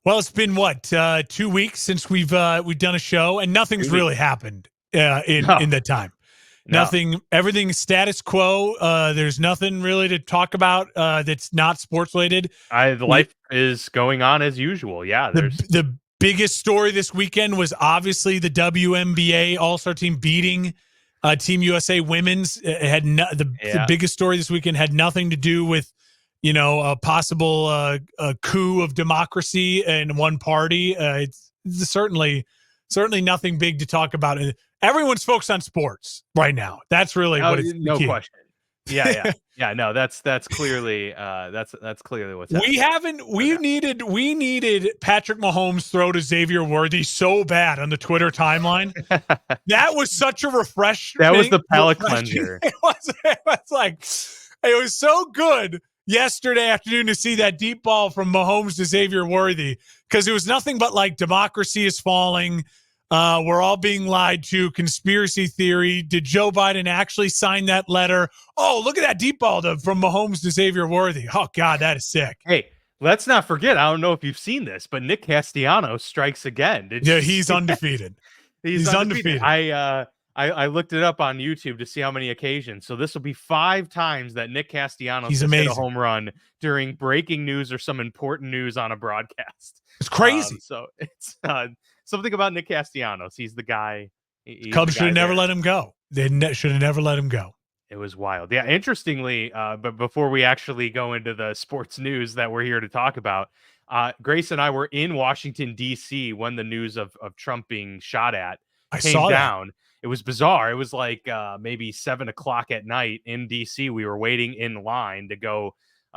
Well, it's been what 2 weeks since we've done a show, and nothing's really happened in that time. No. Nothing. Everything's status quo. There's nothing really to talk about that's not sports related. Life is going on as usual. Yeah, the biggest story this weekend was obviously the WNBA All-Star team beating Team USA Women's. It had the biggest story this weekend had nothing to do with a possible a coup of democracy in one party. It's certainly nothing big to talk about. Everyone's focused on sports right now. That's really what it's no question. Yeah. No, that's clearly that's clearly what's happening. We needed Patrick Mahomes throw to Xavier Worthy so bad on the Twitter timeline. That was such a refreshing. That was the palate cleanser. It was so good yesterday afternoon to see that deep ball from Mahomes to Xavier Worthy, because it was nothing but like democracy is falling. We're all being lied to. Conspiracy theory. Did Joe Biden actually sign that letter? Oh, look at that deep ball from Mahomes to Xavier Worthy. Oh, God, that is sick. Hey, let's not forget, I don't know if you've seen this, but Nick Castellanos strikes again. He's undefeated. He's undefeated. I looked it up on YouTube to see how many occasions. So this will be 5 times that Nick Castellanos has hit a home run during breaking news or some important news on a broadcast. It's crazy. So it's something about Nick Castellanos. He's the guy. Cubs should have never let him go. They should have never let him go. It was wild. Yeah, interestingly, but before we actually go into the sports news that we're here to talk about, Grace and I were in Washington, D.C. when the news of Trump being shot at came down. It was bizarre. It was like maybe 7 o'clock at night in D.C. We were waiting in line to go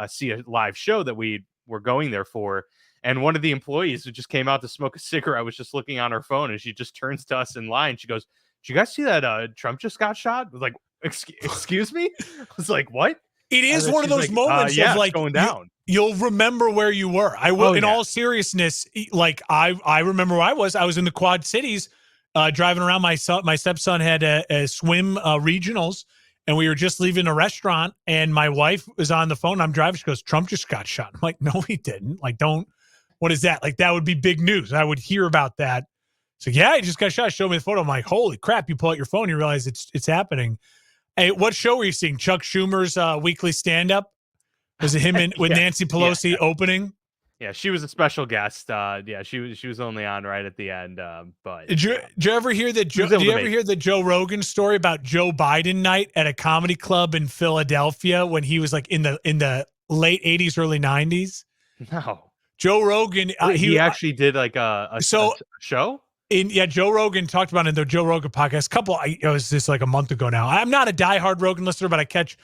see a live show that we were going there for. And one of the employees who just came out to smoke a cigarette was just looking on her phone, and she just turns to us in line. She goes, "Did you guys see that Trump just got shot?" I was like, excuse me? I was like, what? It is one of those moments of like going down. You'll remember where you were. I will. In all seriousness, like I remember where I was. I was in the Quad Cities, driving around. My stepson had a swim regionals, and we were just leaving a restaurant. And my wife was on the phone. I'm driving. She goes, "Trump just got shot." I'm like, "No, he didn't. Like, don't. What is that? Like, that would be big news. I would hear about that." So yeah, he just got shot. Show me the photo. I'm like, "Holy crap!" You pull out your phone, you realize it's happening. Hey, what show were you seeing? Chuck Schumer's weekly stand-up? Was it him with Nancy Pelosi opening? Yeah, she was a special guest. She was only on right at the end. But did you ever hear that? Did you ever hear the Joe Rogan story about Joe Biden night at a comedy club in Philadelphia when he was like in the late 80s, early 90s? No. Joe Rogan. He actually did like a show. Joe Rogan talked about it in the Joe Rogan podcast. It was just like a month ago now. I'm not a diehard Rogan listener, but I catch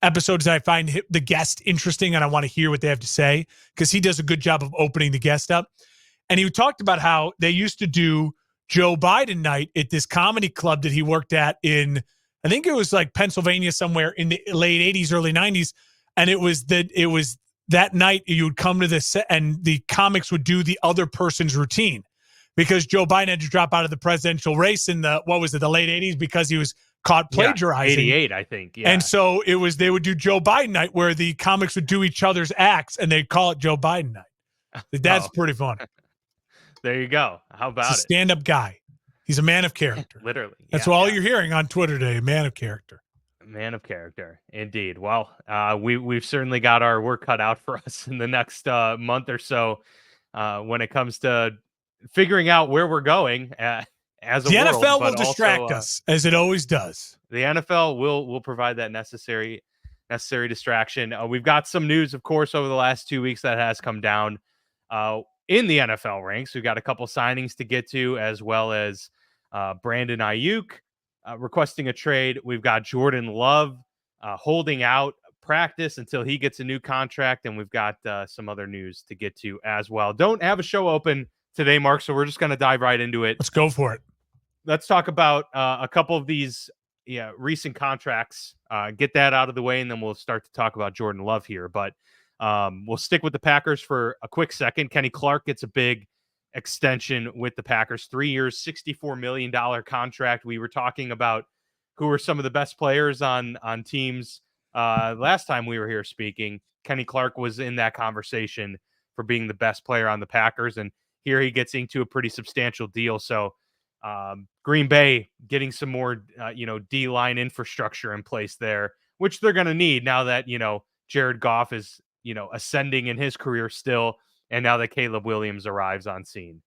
episodes that I find the guest interesting, and I want to hear what they have to say because he does a good job of opening the guest up. And he talked about how they used to do Joe Biden night at this comedy club that he worked at in, I think it was like Pennsylvania somewhere in the late 80s, early 90s. And it was that night you would come to the set and the comics would do the other person's routine because Joe Biden had to drop out of the presidential race in the late 80s because he was caught plagiarizing. 88, I think. Yeah. And so they would do Joe Biden night where the comics would do each other's acts and they'd call it Joe Biden night. That's pretty funny. There you go. How about He's a stand-up guy. He's a man of character. Literally. That's all you're hearing on Twitter today, man of character. Man of character, indeed. Well, we've certainly got our work cut out for us in the next month or so when it comes to figuring out where we're going as a the world. The NFL will distract us, as it always does. The NFL will provide that necessary distraction. We've got some news, of course, over the last 2 weeks that has come down in the NFL ranks. We've got a couple signings to get to, as well as Brandon Aiyuk requesting a trade. We've got Jordan Love holding out practice until he gets a new contract, and we've got some other news to get to as well. Don't have a show open today, Mark, so we're just going to dive right into it. Let's go for it. Let's talk about a couple of these recent contracts, get that out of the way, and then we'll start to talk about Jordan Love here. But we'll stick with the Packers for a quick second. Kenny Clark gets a big extension with the Packers, 3 years, $64 million contract. We were talking about who were some of the best players on teams last time we were here speaking. Kenny Clark was in that conversation for being the best player on the Packers. And here he gets into a pretty substantial deal. So Green Bay getting some more, D-line infrastructure in place there, which they're going to need now that, Jared Goff is, ascending in his career still. And now that Caleb Williams arrives on scene.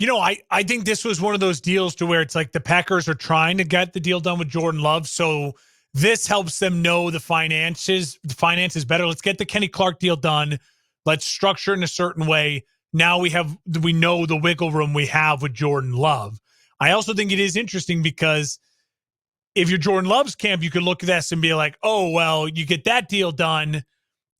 I think this was one of those deals to where it's like the Packers are trying to get the deal done with Jordan Love. So this helps them know the finances better. Let's get the Kenny Clark deal done. Let's structure in a certain way. Now we know the wiggle room we have with Jordan Love. I also think it is interesting because if you're Jordan Love's camp, you could look at this and be like, oh, well, you get that deal done.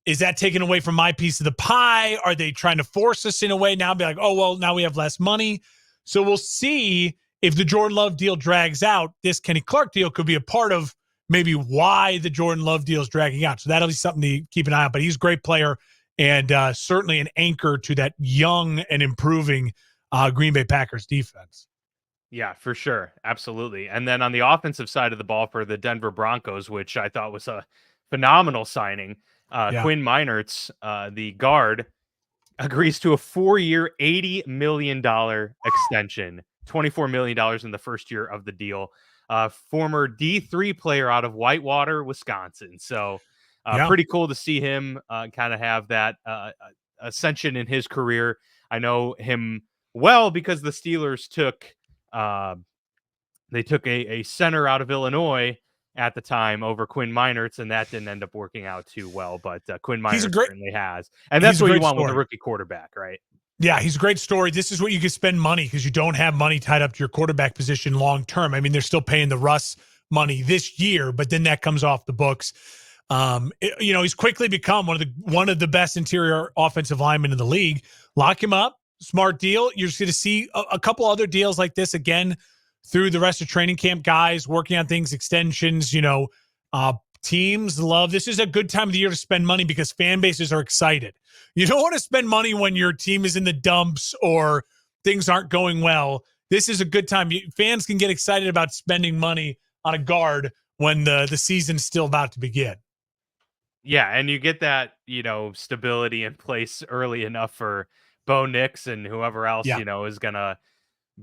Is that taken away from my piece of the pie? Are they trying to force us in a way now? Be like, oh, well, now we have less money. So we'll see if the Jordan Love deal drags out. This Kenny Clark deal could be a part of maybe why the Jordan Love deal is dragging out. So that'll be something to keep an eye on. But he's a great player and certainly an anchor to that young and improving Green Bay Packers defense. Yeah, for sure. Absolutely. And then on the offensive side of the ball for the Denver Broncos, which I thought was a phenomenal signing, Quinn Meinerz, the guard, agrees to a 4-year, $80 million extension, $24 million in the first year of the deal. Former D3 player out of Whitewater, Wisconsin. So pretty cool to see him kind of have that ascension in his career. I know him well because the Steelers took a center out of Illinois at the time over Quinn Meinerz, and that didn't end up working out too well. But Quinn Meinerz certainly has, and that's what you want with a rookie quarterback, right? Yeah, he's a great story. This is what you can spend money because you don't have money tied up to your quarterback position long term. I mean, they're still paying the Russ money this year, but then that comes off the books. He's quickly become one of the best interior offensive linemen in the league. Lock him up, smart deal. You're just going to see a couple other deals like this again through the rest of training camp. Guys working on things, extensions. Teams love this. Is a good time of the year to spend money because fan bases are excited. You don't want to spend money when your team is in the dumps or things aren't going well. This is a good time. Fans can get excited about spending money on a guard when the season's still about to begin. Yeah, and you get that, stability in place early enough for Bo Nix and whoever else, is going to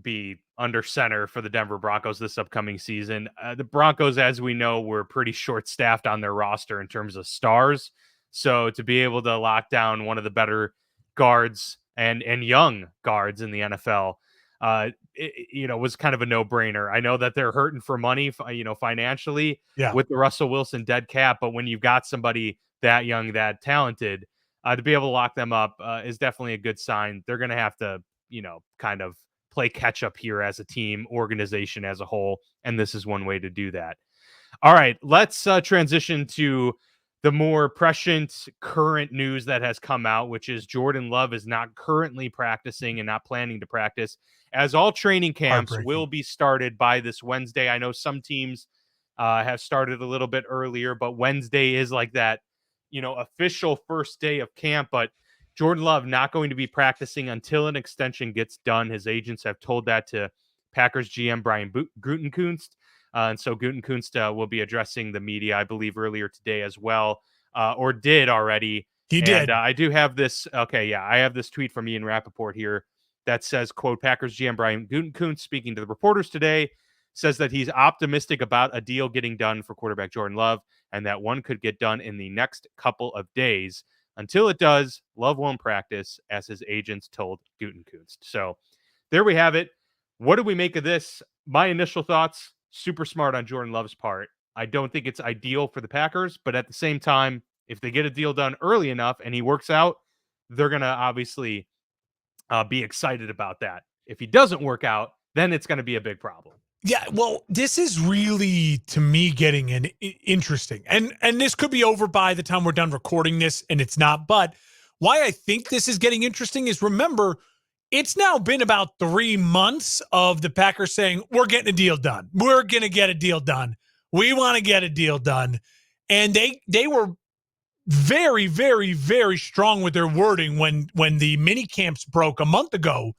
be under center for the Denver Broncos this upcoming season. The Broncos, as we know, were pretty short-staffed on their roster in terms of stars. So to be able to lock down one of the better guards and young guards in the NFL, was kind of a no-brainer. I know that they're hurting for money, financially with the Russell Wilson dead cap, but when you've got somebody that young, that talented, to be able to lock them up is definitely a good sign. They're going to have to, kind of play catch up here as a team, organization as a whole, and this is one way to do that. All right, let's transition to the more prescient current news that has come out, which is Jordan Love is not currently practicing and not planning to practice, as all training camps will be started by this Wednesday. I know some teams have started a little bit earlier, but Wednesday is like that, official first day of camp. But Jordan Love not going to be practicing until an extension gets done. His agents have told that to Packers GM Brian Gutekunst. And so Gutekunst will be addressing the media, I believe, earlier today as well, or did already. He did. I do have this. Okay, yeah, I have this tweet from Ian Rappaport here that says, quote, Packers GM Brian Gutekunst speaking to the reporters today says that he's optimistic about a deal getting done for quarterback Jordan Love and that one could get done in the next couple of days. Until it does, Love won't practice, as his agents told Gutekunst. So there we have it. What do we make of this? My initial thoughts, super smart on Jordan Love's part. I don't think it's ideal for the Packers, but at the same time, if they get a deal done early enough and he works out, they're going to obviously be excited about that. If he doesn't work out, then it's going to be a big problem. Yeah, well, this is really, to me, getting interesting. And this could be over by the time we're done recording this, and it's not. But why I think this is getting interesting is, remember, it's now been about 3 months of the Packers saying, we're getting a deal done. We're going to get a deal done. We want to get a deal done. And they were very, very, very strong with their wording when the mini camps broke a month ago.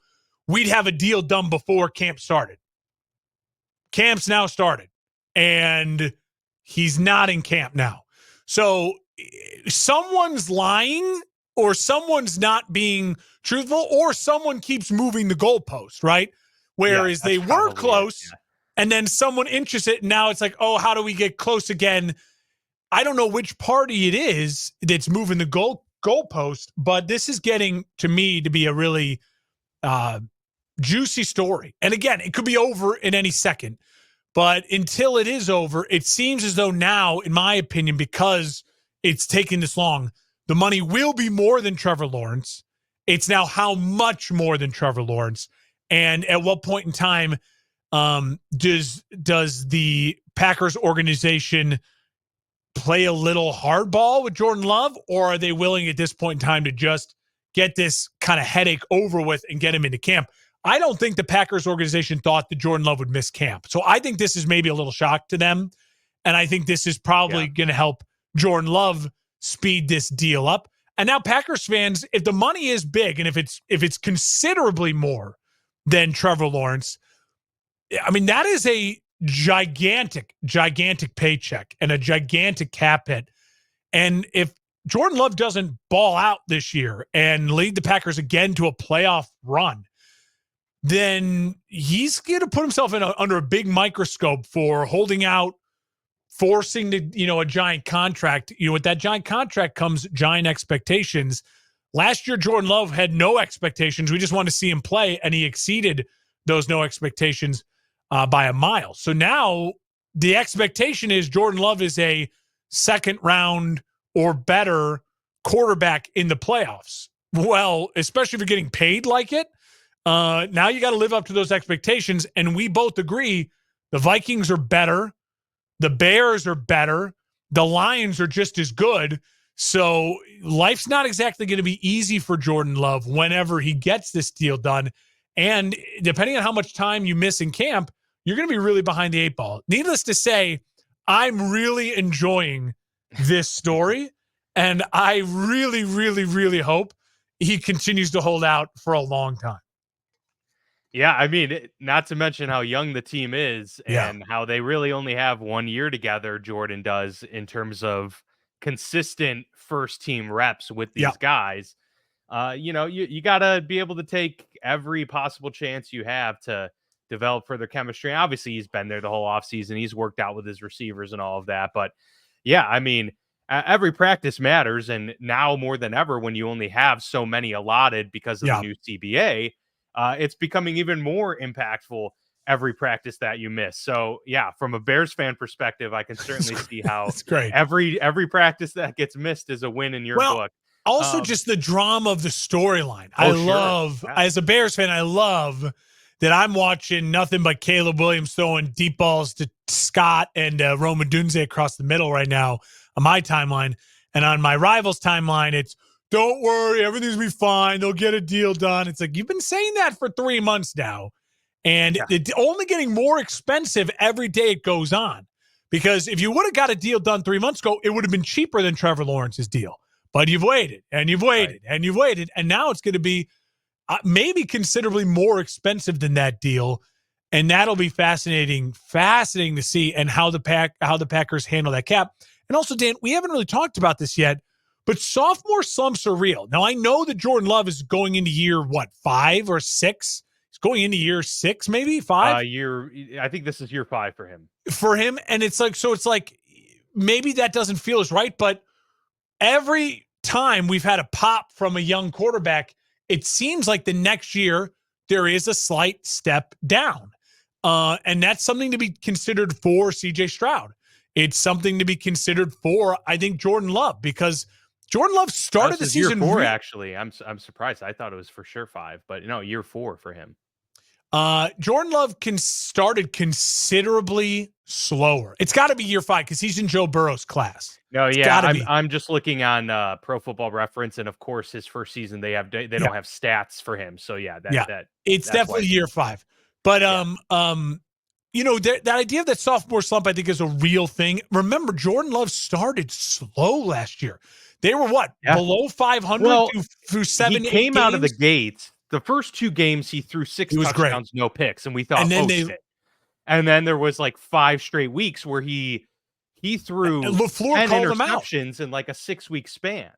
We'd have a deal done before camp started. Camp's now started, and he's not in camp now. So someone's lying or someone's not being truthful, or someone keeps moving the goalpost, right? Yeah, Whereas they that's were probably it. close, and then someone inches it, and now it's like, oh, how do we get close again? I don't know which party it is that's moving the goalpost, but this is getting to me to be a really juicy story. And again, it could be over in any second, but until it is over, it seems as though now, in my opinion, because it's taking this long, the money will be more than Trevor Lawrence. It's now how much more than Trevor Lawrence, and at what point in time does the Packers organization play a little hardball with Jordan Love, or are they willing at this point in time to just get this kind of headache over with and get him into camp? I don't think the Packers organization thought that Jordan Love would miss camp. So I think this is maybe a little shock to them. And I think this is probably going to help Jordan Love speed this deal up. And now Packers fans, if the money is big and if it's considerably more than Trevor Lawrence, I mean, that is a gigantic paycheck and a gigantic cap hit. And if Jordan Love doesn't ball out this year and lead the Packers again to a playoff run, then he's going to put himself under a big microscope for holding out, forcing a giant contract. With that giant contract comes giant expectations. Last year, Jordan Love had no expectations. We just wanted to see him play, and he exceeded those no expectations by a mile. So now the expectation is Jordan Love is a second round or better quarterback in the playoffs. Well, especially if you're getting paid like it, now you got to live up to those expectations. And we both agree the Vikings are better. The Bears are better. The Lions are just as good. So life's not exactly going to be easy for Jordan Love whenever he gets this deal done. And depending on how much time you miss in camp, you're going to be really behind the eight ball. Needless to say, I'm really enjoying this story. And I really, really, really hope he continues to hold out for a long time. Yeah, I mean, not to mention how young the team is and how they really only have 1 year together, Jordan does, in terms of consistent first team reps with these guys. You got to be able to take every possible chance you have to develop further chemistry. And obviously, he's been there the whole offseason. He's worked out with his receivers and all of that. But yeah, I mean, every practice matters. And now more than ever, when you only have so many allotted because of the new CBA, it's becoming even more impactful every practice that you miss. So yeah, from a Bears fan perspective, I can certainly see how it's great. Every practice that gets missed is a win in your book. Also, just the drama of the storyline. As a Bears fan, I love that I'm watching nothing but Caleb Williams throwing deep balls to Scott and Roma Dunze across the middle right now on my timeline. And on my rival's timeline, it's, don't worry, everything's going to be fine. They'll get a deal done. It's like, you've been saying that for 3 months now. And it's only getting more expensive every day it goes on. Because if you would have got a deal done 3 months ago, it would have been cheaper than Trevor Lawrence's deal. But you've waited, and you've waited, and you've waited. And now it's going to be maybe considerably more expensive than that deal. And that'll be fascinating to see, and how the Packers handle that cap. And also, Dan, we haven't really talked about this yet, but sophomore slumps are real. Now, I know that Jordan Love is going into year, 5 or 6? He's going into year 6, maybe 5? I think this is year 5 for him. And it's like maybe that doesn't feel as right, but every time we've had a pop from a young quarterback, it seems like the next year there is a slight step down. And that's something to be considered for CJ Stroud. It's something to be considered for, I think, Jordan Love, because Jordan Love started the season year 4, actually. I'm surprised. I thought it was for sure 5, but no, year 4 for him. Jordan Love started considerably slower. It's got to be year 5 because he's in Joe Burrow's class. No, I'm just looking on Pro Football Reference, and of course, his first season they don't have stats for him. So it's definitely year 5. But that idea of that sophomore slump, I think, is a real thing. Remember, Jordan Love started slow last year. They were below 500 through 7. He came out of the gates. The first 2 games, he threw 6 touchdowns, no picks, and we thought, shit. And then there was 5 straight weeks where he threw LaFleur 10 called him out interceptions in a 6-week span.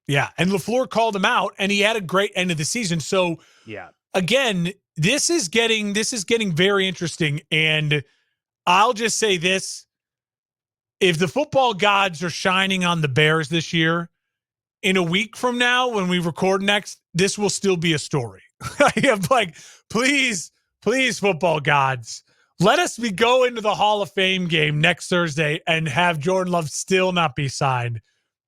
Yeah, and LaFleur called him out, and he had a great end of the season. So Yeah. again, this is getting very interesting. And I'll just say this: if the football gods are shining on the Bears this year, in a week from now, when we record next, this will still be a story. I am like, please, football gods, let us go into the Hall of Fame game next Thursday and have Jordan Love still not be signed.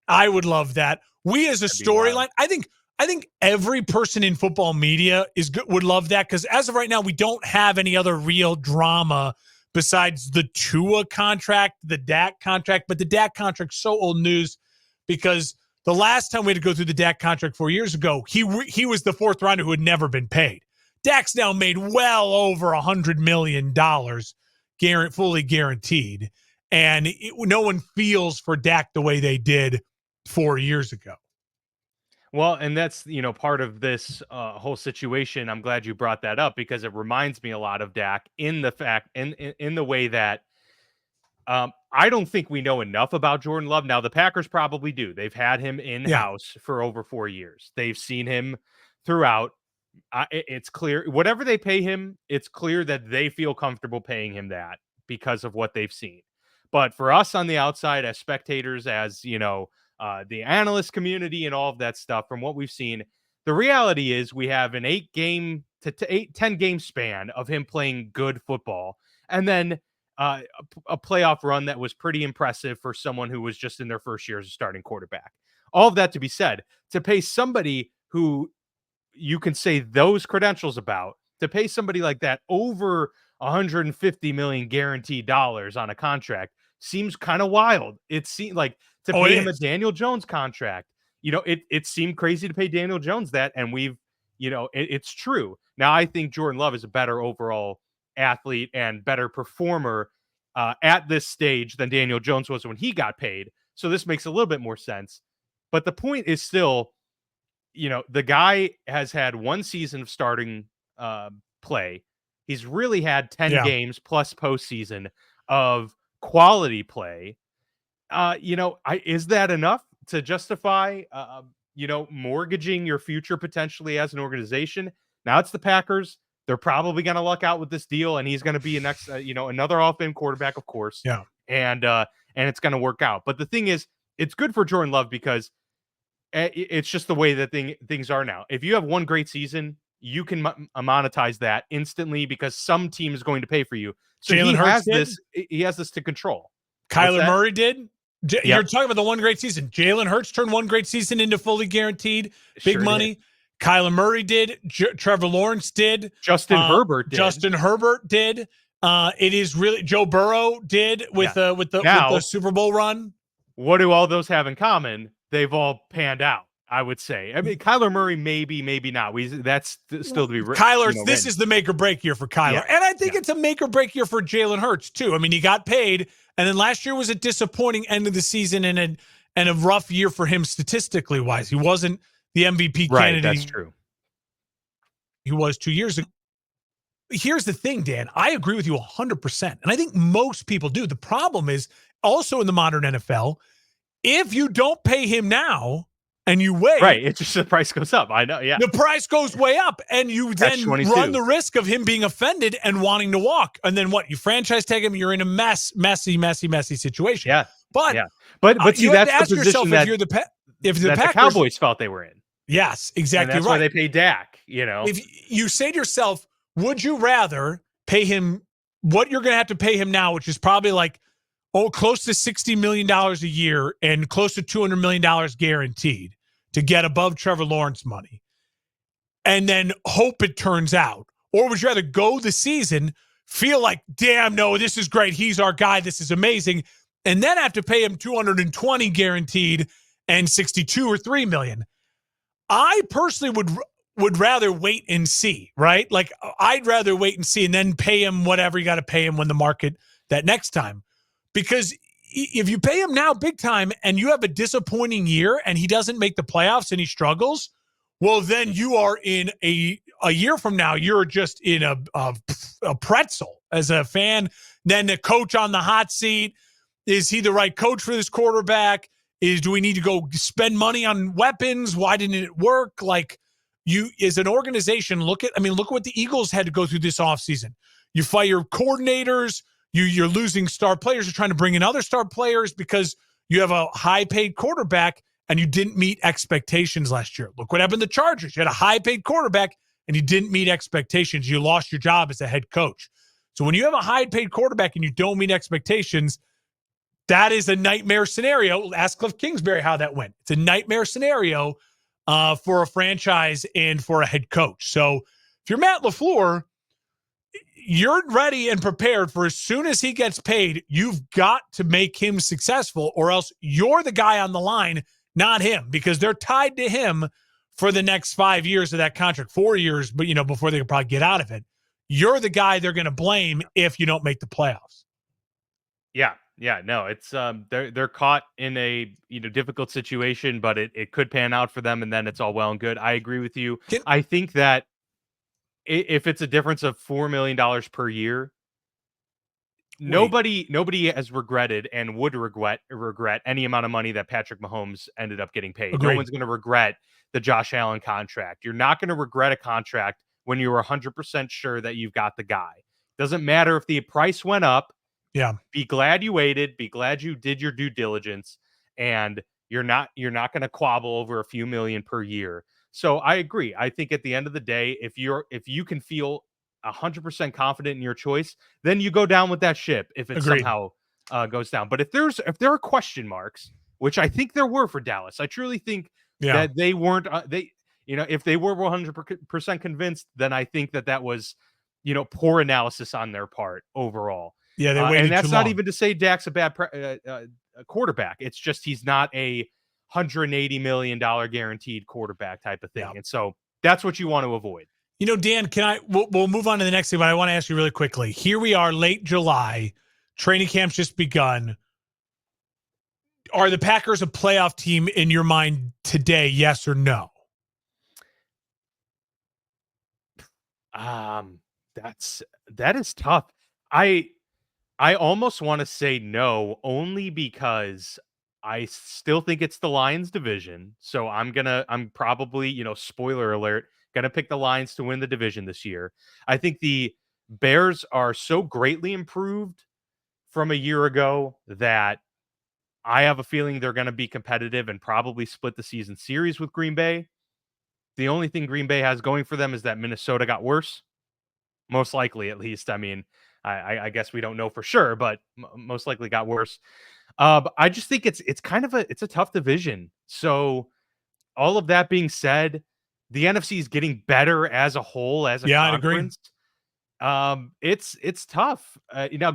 I would love that. We as a storyline, I think every person in football media would love that, because as of right now, we don't have any other real drama besides the Tua contract, the Dak contract. But the Dak contract's so old news, because the last time we had to go through the Dak contract 4 years ago, he was the fourth rounder who had never been paid. Dak's now made well over $100 million, fully guaranteed. And no one feels for Dak the way they did 4 years ago. Well, and that's, part of this whole situation. I'm glad you brought that up, because it reminds me a lot of Dak in the fact, in the way that I don't think we know enough about Jordan Love. Now, the Packers probably do. They've had him in-house for over 4 years. They've seen him throughout. It's clear, whatever they pay him, it's clear that they feel comfortable paying him that because of what they've seen. But for us on the outside, as spectators, as, the analyst community and all of that stuff, from what we've seen, the reality is we have an 10 game span of him playing good football. And then a playoff run that was pretty impressive for someone who was just in their first year as a starting quarterback. All of that to be said, to pay somebody who you can say those credentials about, to pay somebody like that over $150 million guaranteed dollars on a contract seems kind of wild. It seemed like to pay him a Daniel Jones contract. It seemed crazy to pay Daniel Jones that, and it's true. Now, I think Jordan Love is a better overall athlete and better performer at this stage than Daniel Jones was when he got paid. So this makes a little bit more sense. But the point is still, the guy has had one season of starting play. He's really had 10 games plus postseason of quality play. Is that enough to justify, mortgaging your future potentially as an organization? Now it's the Packers. They're probably going to luck out with this deal, and he's going to be another Hall of Fame quarterback, of course. Yeah. And it's going to work out. But the thing is, it's good for Jordan Love because it's just the way that things are now. If you have one great season, you can monetize that instantly because some team is going to pay for you. So he has this to control. Kyler Murray did. You're talking about the one great season. Jalen Hurts turned one great season into fully guaranteed big money. Did. Kyler Murray did. Trevor Lawrence did. Justin Herbert did. It is really Joe Burrow did with the Super Bowl run. What do all those have in common? They've all panned out, I would say. I mean, Kyler Murray, maybe not. That's still to be written. This is the make or break year for Kyler. Yeah. And I think it's a make or break year for Jalen Hurts, too. I mean, he got paid, and then last year was a disappointing end of the season and a rough year for him statistically wise. He wasn't the MVP candidate. That's true. He was 2 years ago. Here's the thing, Dan. I agree with you 100%. And I think most people do. The problem is also in the modern NFL, if you don't pay him now and you wait. Right. It's just the price goes up. I know. Yeah. The price goes way up. And you then run the risk of him being offended and wanting to walk. And then what? You franchise tag him. You're in a messy situation. Yeah. But see, you that's have to ask the yourself that, if the Packers, Cowboys felt they were in. Yes, exactly. And that's why they pay Dak, If you say to yourself, would you rather pay him what you're going to have to pay him now, which is probably like, close to $60 million a year and close to $200 million guaranteed to get above Trevor Lawrence money, and then hope it turns out? Or would you rather go the season, feel like, damn, no, this is great, he's our guy, this is amazing, and then have to pay him $220 guaranteed and $62 or $3 million? I personally would rather wait and see, right? Like, I'd rather wait and see and then pay him whatever you got to pay him when the market that next time. Because if you pay him now big time and you have a disappointing year and he doesn't make the playoffs and he struggles, well, then you are in a year from now, you're just in a pretzel as a fan. Then the coach on the hot seat. Is he the right coach for this quarterback? Do we need to go spend money on weapons? Why didn't it work? Like, you as an organization, look at what the Eagles had to go through this offseason. You fire coordinators, you're losing star players, you're trying to bring in other star players because you have a high-paid quarterback and you didn't meet expectations last year. Look what happened to the Chargers. You had a high-paid quarterback and you didn't meet expectations. You lost your job as a head coach. So when you have a high-paid quarterback and you don't meet expectations, that is a nightmare scenario. Ask Cliff Kingsbury how that went. It's a nightmare scenario for a franchise and for a head coach. So if you're Matt LaFleur, you're ready and prepared for as soon as he gets paid, you've got to make him successful, or else you're the guy on the line, not him, because they're tied to him for the next 5 years of that contract, 4 years, but before they can probably get out of it. You're the guy they're going to blame if you don't make the playoffs. Yeah, no, it's they're caught in a difficult situation, but it could pan out for them, and then it's all well and good. I agree with you. I think that if it's a difference of $4 million per year, nobody has regretted and would regret any amount of money that Patrick Mahomes ended up getting paid. Agreed. No one's going to regret the Josh Allen contract. You're not going to regret a contract when you're 100% sure that you've got the guy. Doesn't matter if the price went up. Yeah. Be glad you waited. Be glad you did your due diligence, and you're not going to quabble over a few million per year. So I agree. I think at the end of the day, if you can feel 100% confident in your choice, then you go down with that ship if it Agreed. somehow goes down. But if there are question marks, which I think there were for Dallas, I truly think that they weren't. If they were 100% convinced, then I think that was poor analysis on their part overall. Yeah, they waited and that's too not long. even to say Dak's a bad quarterback. It's just he's not a $180 million guaranteed quarterback type of thing. Yeah. And so that's what you want to avoid. Dan, we'll move on to the next thing, but I want to ask you really quickly. Here we are, late July. Training camp's just begun. Are the Packers a playoff team in your mind today, yes or no? That is tough. I almost want to say no, only because I still think it's the Lions division. So I'm probably, spoiler alert, gonna pick the Lions to win the division this year. I think the Bears are so greatly improved from a year ago that I have a feeling they're gonna be competitive and probably split the season series with Green Bay. The only thing Green Bay has going for them is that Minnesota got worse. Most likely, at least. I mean, I guess we don't know for sure, but most likely got worse. But I just think it's a tough division. So all of that being said, the NFC is getting better as a whole, as a conference. It's tough.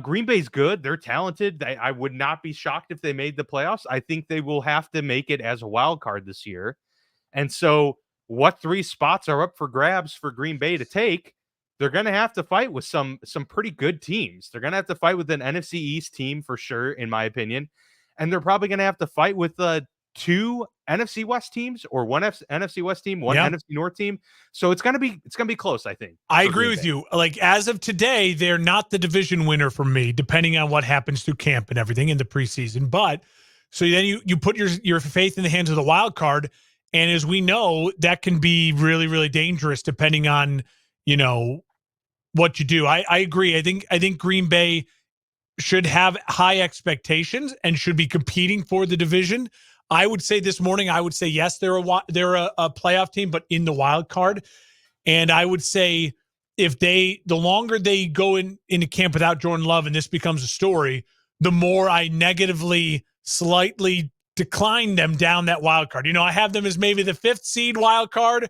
Green Bay's good. They're talented. I would not be shocked if they made the playoffs. I think they will have to make it as a wild card this year. And so what 3 spots are up for grabs for Green Bay to take? They're going to have to fight with some pretty good teams. They're going to have to fight with an NFC East team for sure, in my opinion. And they're probably going to have to fight with 2 NFC West teams, or one NFC West team, one NFC North team. So it's going to be close, I think. I agree with you. Like, as of today, they're not the division winner for me, depending on what happens through camp and everything in the preseason. But so then you put your faith in the hands of the wild card. And as we know, that can be really, really dangerous depending on, what you do. I agree. I think Green Bay should have high expectations and should be competing for the division. I would say this morning, yes, they're a playoff team, but in the wild card. And I would say the longer they go into camp without Jordan Love and this becomes a story, the more I negatively slightly decline them down that wild card. I have them as maybe the 5th seed wild card,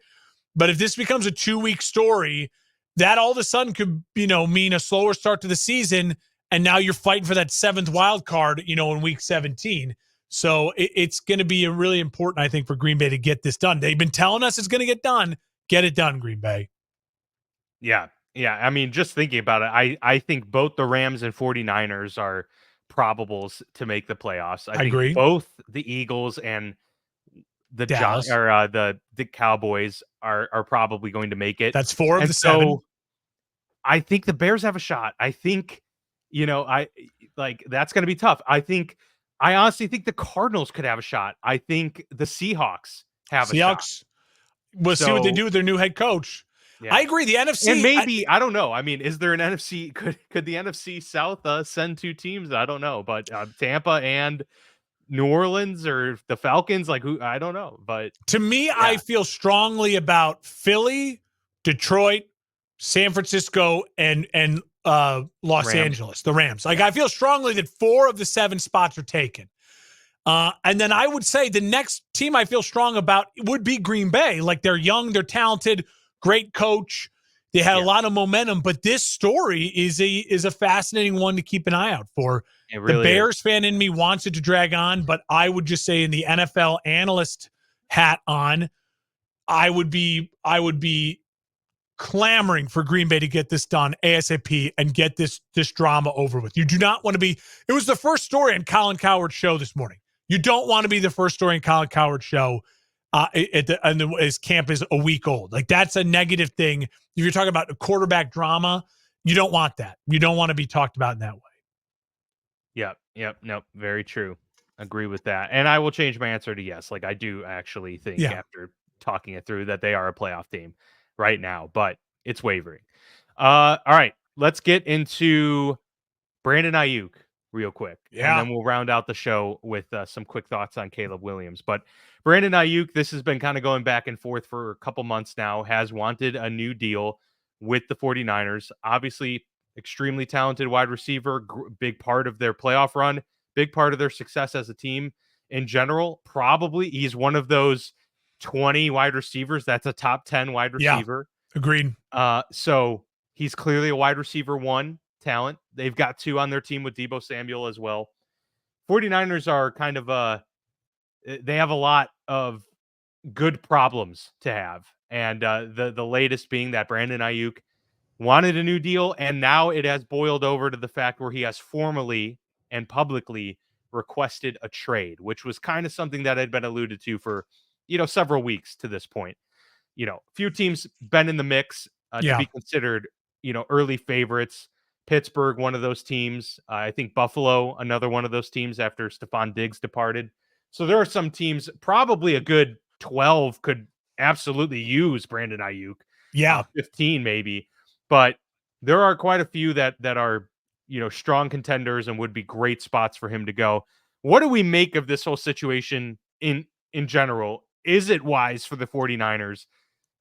but if this becomes a 2-week story, that all of a sudden could, mean a slower start to the season. And now you're fighting for that 7th wild card, in week 17. So it's going to be really important, I think, for Green Bay to get this done. They've been telling us it's going to get done. Get it done, Green Bay. Yeah. I mean, just thinking about it, I think both the Rams and 49ers are probables to make the playoffs. I think agree. Both the Eagles and the Dallas. The Cowboys are probably going to make it. That's 4 of the 7. I think the Bears have a shot. I think, that's going to be tough. I think I honestly think the Cardinals could have a shot. I think the Seahawks have a shot. Seahawks, we'll see what they So, do with their new head coach. I yeah. agree. The And NFC, maybe I don't know. I mean, is there an NFC? Could the NFC South send two teams? I don't know, but Tampa and New Orleans or the Falcons, like who? I don't know, but to me, I yeah, feel strongly about Philly, Detroit, San Francisco, and Los Rams. Angeles, the Rams. Like Yeah, I feel strongly that 4 of the 7 spots are taken. And then I would say the next team I feel strong about would be Green Bay. Like they're young, they're talented, great coach. They had a yeah, lot of momentum, but this story is a fascinating one to keep an eye out for. it The really is. Bears fan in me wants it to drag on, but I would just say in the NFL analyst hat on, I would be clamoring for Green Bay to get this done ASAP and get this drama over with. You do not want to be. It was the first story on Colin Cowherd's show this morning. You don't want to be the first story in Colin Cowherd's show his camp is a week old. Like that's a negative thing. If you're talking about a quarterback drama, you don't want that. You don't want to be talked about in that way. Yep. Nope. Very true. Agree with that. And I will change my answer to yes. Like I do actually think after talking it through that they are a playoff team right now, but it's wavering. All right. Let's get into Brandon Aiyuk real quick, and Yeah. then we'll round out the show with some quick thoughts on Caleb Williams. But Brandon Aiyuk, this has been kind of going back and forth for a couple months now, has wanted a new deal with the 49ers. Obviously, extremely talented wide receiver, big part of their playoff run, big part of their success as a team in general. Probably he's one of those 20 wide receivers that's a top 10 wide receiver. Agreed. So he's clearly a wide receiver 1 talent. They've got 2 on their team with Deebo Samuel as well. 49ers are kind of they have a lot of good problems to have. And the latest being that Brandon Aiyuk wanted a new deal, and now it has boiled over to the fact where he has formally and publicly requested a trade, which was kind of something that had been alluded to for, several weeks to this point. Few teams been in the mix to be considered, early favorites. Pittsburgh, one of those teams. I think Buffalo, another one of those teams after Stephon Diggs departed. So there are some teams, probably a good 12 could absolutely use Brandon Aiyuk. 15 maybe. But there are quite a few that are, strong contenders and would be great spots for him to go. What do we make of this whole situation in general? Is it wise for the 49ers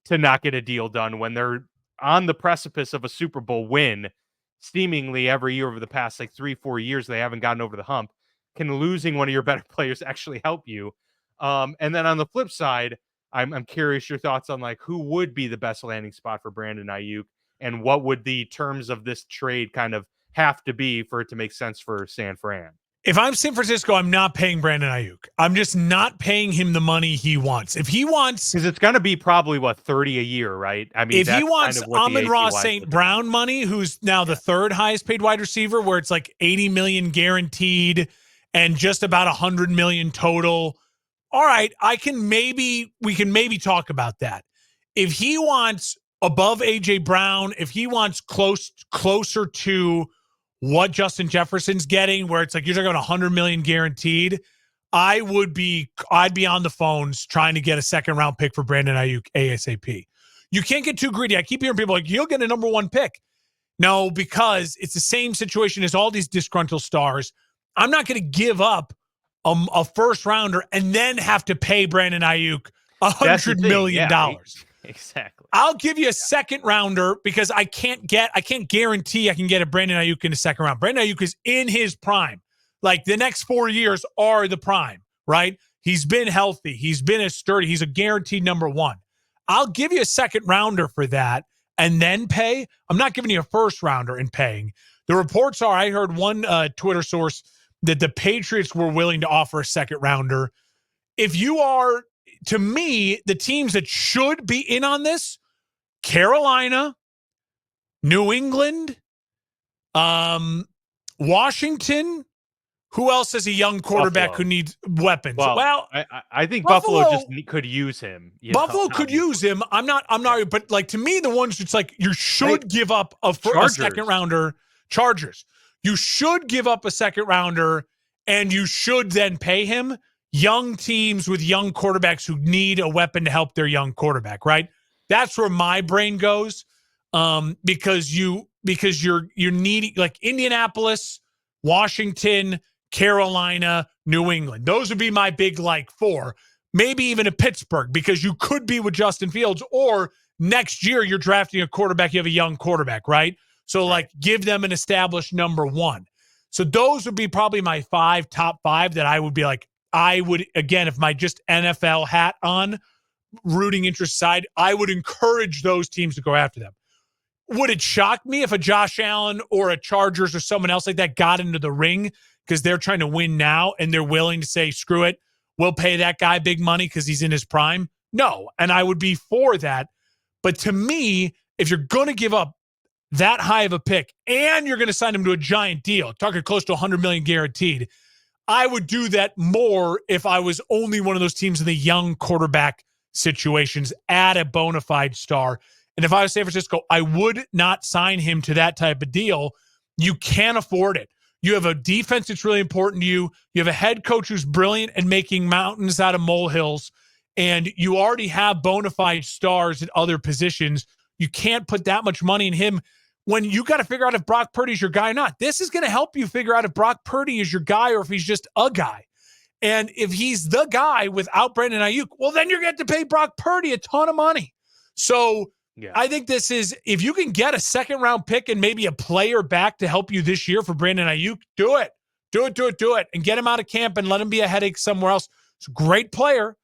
to not get a deal done when they're on the precipice of a Super Bowl win? Seemingly every year over the past 3-4 years, they haven't gotten over the hump. Can losing one of your better players actually help you? And then on the flip side, I'm curious your thoughts on who would be the best landing spot for Brandon Aiyuk, and what would the terms of this trade kind of have to be for it to make sense for San Fran? If I'm San Francisco, I'm not paying Brandon Aiyuk. I'm just not paying him the money he wants. If he wants, because it's going to be probably 30 a year, right? I mean, if he wants kind of Amon-Ra St. Brown money, who's now the 3rd highest paid wide receiver, where it's 80 million guaranteed and just about 100 million total. All right, we can maybe talk about that. If he wants above AJ Brown, if he wants closer to what Justin Jefferson's getting, where it's you're talking about 100 million guaranteed, I'd be on the phones trying to get a 2nd round pick for Brandon Aiyuk ASAP. You can't get too greedy. I keep hearing people you'll get a number 1 pick. No, because it's the same situation as all these disgruntled stars. I'm not going to give up a 1st rounder and then have to pay Brandon Aiyuk $100 million. Exactly. I'll give you a 2nd rounder because I can't guarantee I can get a Brandon Aiyuk in the 2nd round. Brandon Aiyuk is in his prime. The next 4 years are the prime, right? He's been healthy. He's been sturdy. He's a guaranteed number 1. I'll give you a 2nd rounder for that and then pay. I'm not giving you a 1st rounder and paying. The reports are, I heard one Twitter source that the Patriots were willing to offer a 2nd rounder. If you are, to me, the teams that should be in on this, Carolina, New England, Washington. Who else is a young quarterback Buffalo, who needs weapons? Well, I think Buffalo just could use him. Buffalo could use him. I'm not, but to me, the ones it's you should give up a 2nd rounder. Chargers. You should give up a 2nd rounder and you should then pay him. Young teams with young quarterbacks who need a weapon to help their young quarterback, right? That's where my brain goes. Because you're needing, like, Indianapolis, Washington, Carolina, New England. Those would be my big, like, four. Maybe even a Pittsburgh, because you could be with Justin Fields, or next year you're drafting a quarterback, you have a young quarterback, right? So, like, give them an established number one. So those would be probably my top five that I would be like, I would, again, if my just NFL hat on, rooting interest side, I would encourage those teams to go after them. Would it shock me if a Josh Allen or a Chargers or someone else like that got into the ring because they're trying to win now and they're willing to say, screw it, we'll pay that guy big money because he's in his prime? No. And I would be for that. But to me, if you're going to give up that high of a pick and you're going to sign him to a giant deal, talking close to $100 million guaranteed, I would do that more if I was only one of those teams in the young quarterback situations at a bona fide star. And if I was San Francisco, I would not sign him to that type of deal. You can't afford it. You have a defense that's really important to you. You have a head coach who's brilliant and making mountains out of molehills. And you already have bona fide stars at other positions. You can't put that much money in him when you got to figure out if Brock Purdy's your guy or not. This is going to help you figure out if Brock Purdy is your guy or if he's just a guy. And if he's the guy without Brandon Aiyuk, well, then you're going to have to pay Brock Purdy a ton of money. So yeah. I think this is, if you can get a second-round pick and maybe a player back to help you this year for Brandon Aiyuk, do it. Do it. And get him out of camp and let him be a headache somewhere else. It's a great player,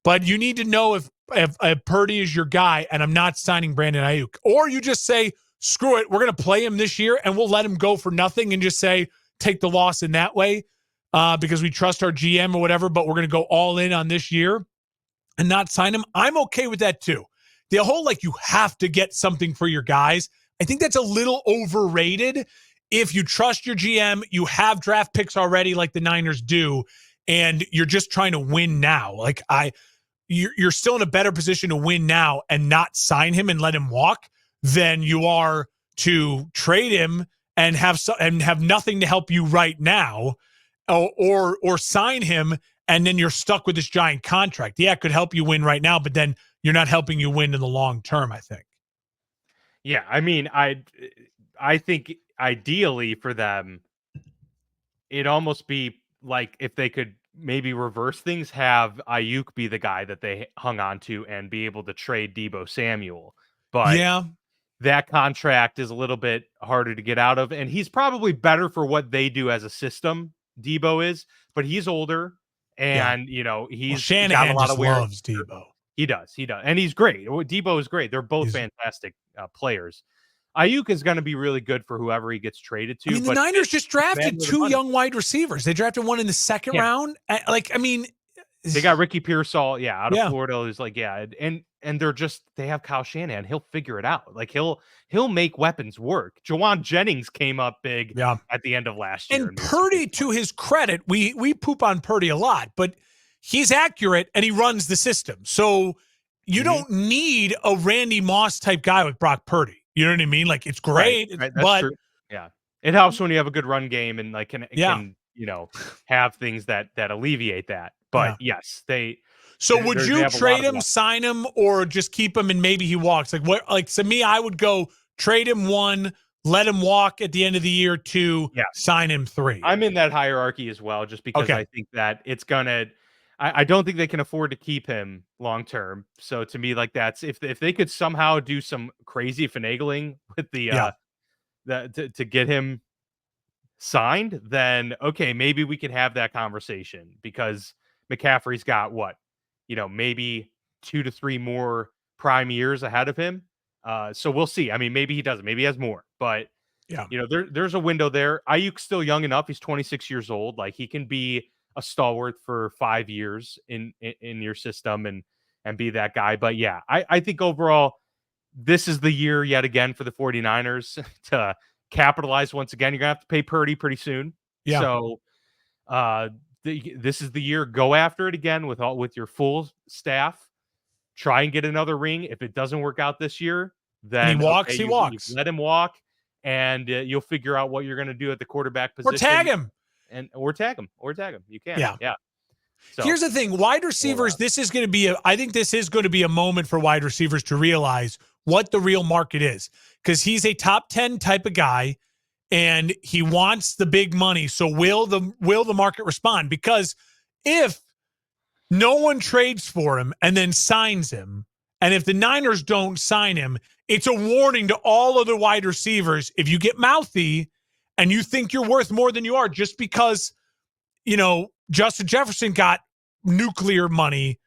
but you need to know if Purdy is your guy, and I'm not signing Brandon Aiyuk. Or you just say, screw it, we're going to play him this year, and we'll let him go for nothing and just say, take the loss in that way because we trust our GM or whatever, but we're going to go all in on this year and not sign him. I'm okay with that too. The whole, like, you have to get something for your guys, I think that's a little overrated. If you trust your GM, you have draft picks already like the Niners do, and you're just trying to win now. Like, you're still in a better position to win now and not sign him and let him walk than you are to trade him and have nothing to help you right now, or sign him and then you're stuck with this giant contract. Yeah, it could help you win right now, but then you're not helping you win in the long term, I think. Yeah, I mean, I think ideally for them, it'd almost be like if they could maybe reverse things, have Ayuk be the guy that they hung on to and be able to trade Deebo Samuel. But yeah, that contract is a little bit harder to get out of, and he's probably better for what they do as a system. Deebo is, but he's older, and he's Shanahan got a lot of wear. loves Deebo. He does, and he's great. Deebo is great. They're both fantastic players. Ayuk is going to be really good for whoever he gets traded to. I mean, the Niners just drafted two young wide receivers. They drafted one in the second round. They got Ricky Pearsall, out of Florida. Who's like, and they have Kyle Shanahan. He'll figure it out. Like he'll make weapons work. Jawan Jennings came up big at the end of last year. And Purdy, to his credit, we poop on Purdy a lot, but he's accurate and he runs the system. So you don't need a Randy Moss type guy with Brock Purdy. You know what I mean? Like, it's great, right, but true. It helps when you have a good run game and like can have things that alleviate that. But yes, So would you trade him, sign him, or just keep him and maybe he walks? Like what? Like to me, I would go trade him 1, let him walk at the end of the year 2, sign him 3. I'm in that hierarchy as well, just because I think that it's gonna. I don't think they can afford to keep him long term. So to me, like that's if they could somehow do some crazy finagling with to get him signed, then okay, maybe we could have that conversation, because McCaffrey's got maybe 2 to 3 more prime years ahead of him. So we'll see. I mean, maybe he doesn't. Maybe he has more. But there's a window there. Ayuk's still young enough. He's 26 years old. Like he can be a stalwart for 5 years in your system and be that guy. But I think overall, this is the year yet again for the 49ers to capitalize once again. You're gonna have to pay Purdy pretty soon. Yeah. So this is the year. Go after it again with your full staff. Try and get another ring. If it doesn't work out this year, then he walks. You let him walk, and you'll figure out what you're going to do at the quarterback position. Or tag him. and or tag him. You can. Yeah. Yeah. So Here's the thing, wide receivers, this is going to be I think this is going to be a moment for wide receivers to realize what the real market is, because he's a top 10 type of guy and he wants the big money. So will the market respond? Because if no one trades for him and then signs him, and if the Niners don't sign him, it's a warning to all other wide receivers. If you get mouthy and you think you're worth more than you are just because, Justin Jefferson got nuclear money,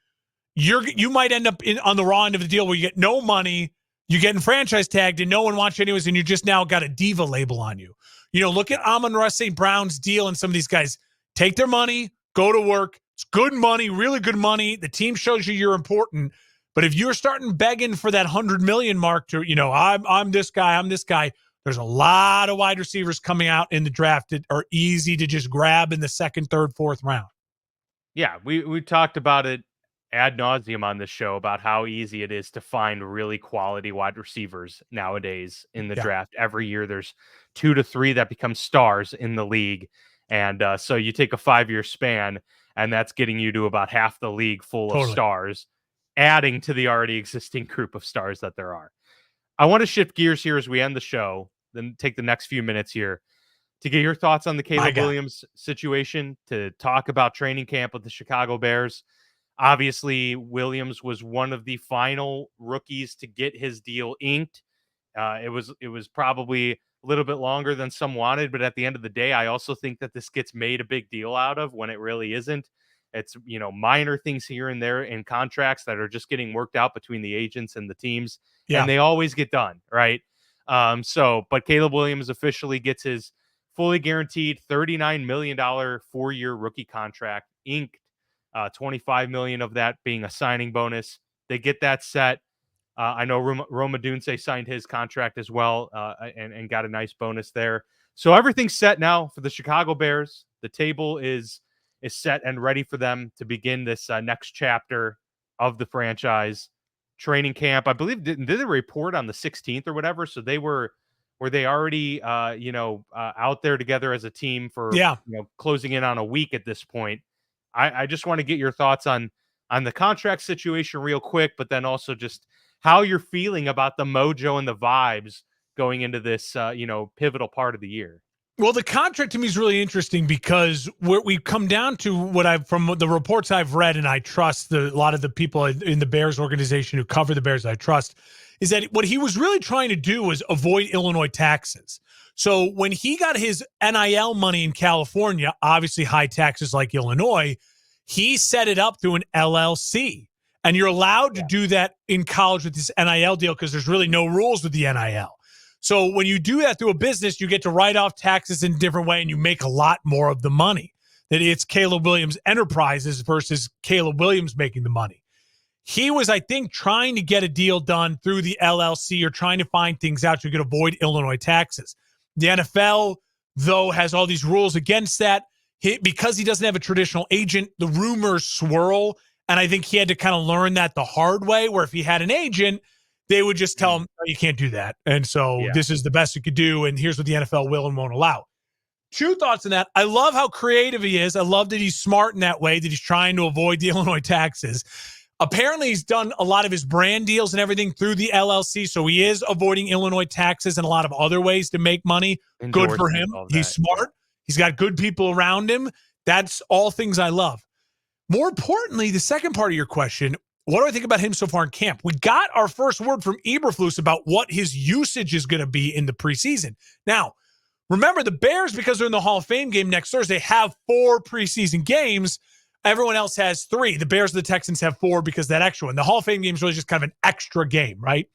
you might end up on the raw end of the deal where you get no money, you're getting franchise tagged, and no one wants you anyways, and you just now got a diva label on you. Look at Amon-Ra St. Brown's deal, and some of these guys take their money, go to work. It's good money, really good money. The team shows you you're important. But if you're starting begging for that 100 million mark to, I'm this guy, there's a lot of wide receivers coming out in the draft that are easy to just grab in the second, third, fourth round. Yeah, we talked about it ad nauseum on this show about how easy it is to find really quality wide receivers nowadays in the draft. Every year there's 2 to 3 that become stars in the league. And so you take a 5-year span, and that's getting you to about half the league full of stars, adding to the already existing group of stars that there are. I want to shift gears here as we end the show, then take the next few minutes here to get your thoughts on the Caleb Williams situation, to talk about training camp with the Chicago Bears. Obviously, Williams was one of the final rookies to get his deal inked. It was probably a little bit longer than some wanted, but at the end of the day, I also think that this gets made a big deal out of when it really isn't. It's, minor things here and there in contracts that are just getting worked out between the agents and the teams, and they always get done, right? But Caleb Williams officially gets his fully guaranteed $39 million 4-year rookie contract inked, $25 million of that being a signing bonus. They get that set. I know Roma Dunse signed his contract as well, and got a nice bonus there. So everything's set now for the Chicago Bears. The table is set and ready for them to begin this next chapter of the franchise. Training camp, I believe, did they report on the 16th or whatever? So were they already out there together as a team for closing in on a week at this point? I just want to get your thoughts on the contract situation real quick, but then also just how you're feeling about the mojo and the vibes going into this, pivotal part of the year. Well, the contract to me is really interesting because we come down to from the reports I've read, and I trust a lot of the people in the Bears organization who cover the Bears I trust, is that what he was really trying to do was avoid Illinois taxes. So when he got his NIL money in California, obviously high taxes like Illinois, he set it up through an LLC. And you're allowed to do that in college with this NIL deal because there's really no rules with the NIL. So when you do that through a business, you get to write off taxes in a different way, and you make a lot more of the money. That it's Caleb Williams Enterprises versus Caleb Williams making the money. He was, I think, trying to get a deal done through the LLC or trying to find things out so you could avoid Illinois taxes. The NFL, though, has all these rules against that. Because he doesn't have a traditional agent, the rumors swirl, and I think he had to kind of learn that the hard way, where if he had an agent, they would just tell him, no, you can't do that. And so this is the best you could do, and here's what the NFL will and won't allow. 2 thoughts on that. I love how creative he is. I love that he's smart in that way, that he's trying to avoid the Illinois taxes. Apparently, he's done a lot of his brand deals and everything through the LLC, so he is avoiding Illinois taxes and a lot of other ways to make money. Good for him. He's smart. He's got good people around him. That's all things I love. More importantly, the second part of your question, what do I think about him so far in camp? We got our first word from Eberflus about what his usage is going to be in the preseason. Now, remember, the Bears, because they're in the Hall of Fame game next Thursday, have 4 preseason games. Everyone else has 3. The Bears and the Texans have 4 because that extra one. The Hall of Fame game is really just kind of an extra game, right?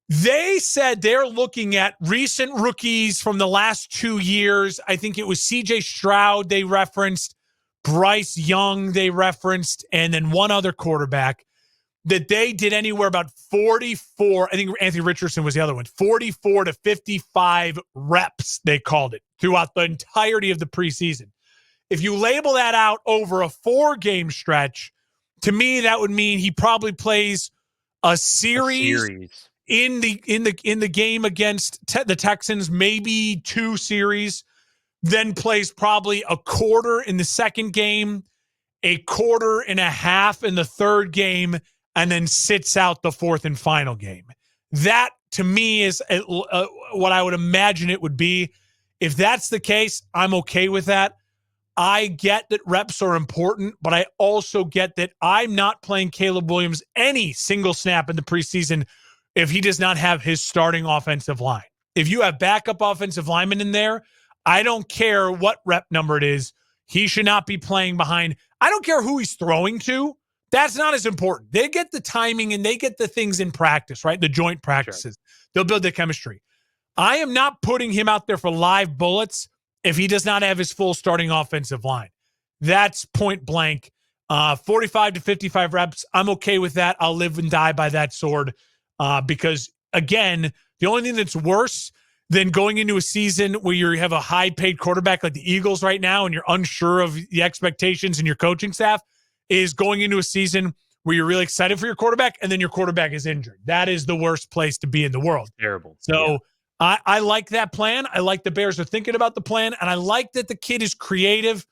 They said they're looking at recent rookies from the last 2 years. I think it was C.J. Stroud they referenced, Bryce Young they referenced, and then one other quarterback that they did anywhere about 44. I think Anthony Richardson was the other one. 44 to 55 reps, they called it, throughout the entirety of the preseason. If you label that out over a 4-game stretch, to me that would mean he probably plays a series. In the game against the Texans, maybe 2 series. then plays probably a quarter in the second game, a quarter and a half in the third game, and then sits out the fourth and final game. That, to me, is what I would imagine it would be. If that's the case, I'm okay with that. I get that reps are important, but I also get that I'm not playing Caleb Williams any single snap in the preseason if he does not have his starting offensive line. If you have backup offensive linemen in there, I don't care what rep number it is. He should not be playing behind. I don't care who he's throwing to. That's not as important. They get the timing and they get the things in practice, right? The joint practices. Sure. They'll build the chemistry. I am not putting him out there for live bullets if he does not have his full starting offensive line. That's point blank. 45 to 55 reps. I'm okay with that. I'll live and die by that sword because, again, the only thing that's worse than going into a season where you have a high-paid quarterback like the Eagles right now and you're unsure of the expectations and your coaching staff is going into a season where you're really excited for your quarterback and then your quarterback is injured. That is the worst place to be in the world. Terrible. So yeah. I like that plan. I like the Bears are thinking about the plan, and I like that the kid is creative.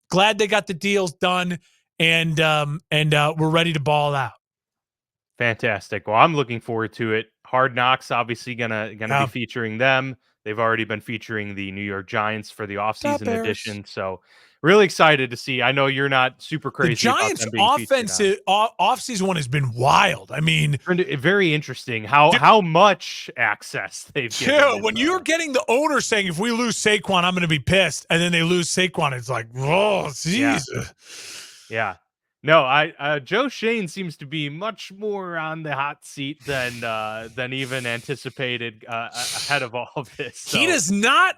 Glad they got the deals done, and we're ready to ball out. Fantastic. Well, I'm looking forward to it. Hard Knocks obviously gonna be featuring them. They've already been featuring the New York Giants for the offseason edition. So really excited to see. I know you're not super crazy. The Giants' offseason one has been wild. I mean, very interesting how much access they've given. Yeah, when you're getting the owner saying, if we lose Saquon, I'm going to be pissed. And then they lose Saquon. It's like, oh, Jesus. Yeah. No, Joe Shane seems to be much more on the hot seat than even anticipated ahead of all of this. So. He does not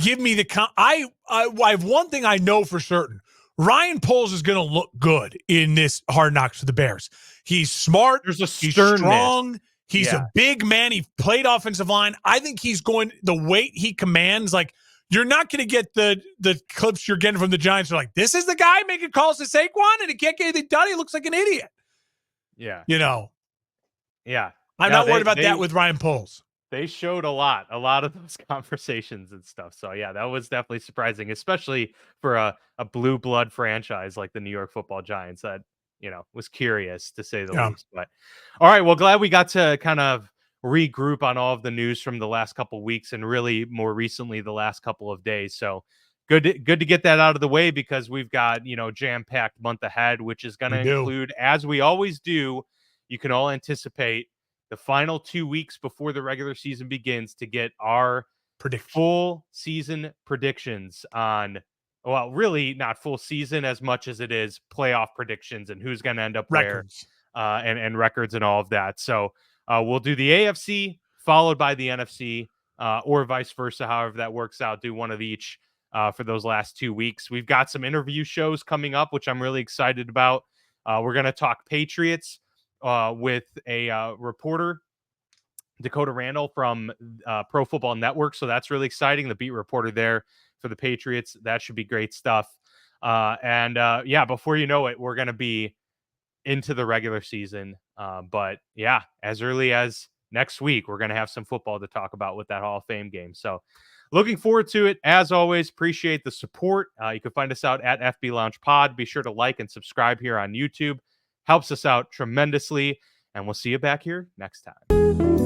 give me the. I have one thing I know for certain: Ryan Poles is going to look good in this Hard Knocks for the Bears. He's smart. There's a he's strong. He's a big man. He played offensive line. I think he's going the weight he commands. Like, you're not going to get the clips you're getting from the Giants. Are like, this is the guy making calls to Saquon, and he can't get anything done. He looks like an idiot. Yeah. Yeah. I'm not worried about that with Ryan Poles. They showed a lot of those conversations and stuff. So, yeah, that was definitely surprising, especially for a blue blood franchise like the New York Football Giants that, was curious to say the least. But all right, well, glad we got to kind of regroup on all of the news from the last couple of weeks and really more recently the last couple of days. So good to get that out of the way because we've got, jam-packed month ahead, which is going to include, as we always do, you can all anticipate the final 2 weeks before the regular season begins to get our full season predictions on, well, really not full season as much as it is playoff predictions and who's going to end up records. Where and records and all of that. So we'll do the AFC followed by the NFC or vice versa, however that works out. Do one of each for those last 2 weeks. We've got some interview shows coming up, which I'm really excited about. We're going to talk Patriots with a reporter, Dakota Randall from Pro Football Network. So that's really exciting. The beat reporter there for the Patriots. That should be great stuff. Before you know it, we're going to be into the regular season. But yeah, as early as next week, we're going to have some football to talk about with that Hall of Fame game. So looking forward to it. As always, appreciate the support. You can find us out at FB Lounge Pod. Be sure to like and subscribe here on YouTube. Helps us out tremendously. And we'll see you back here next time.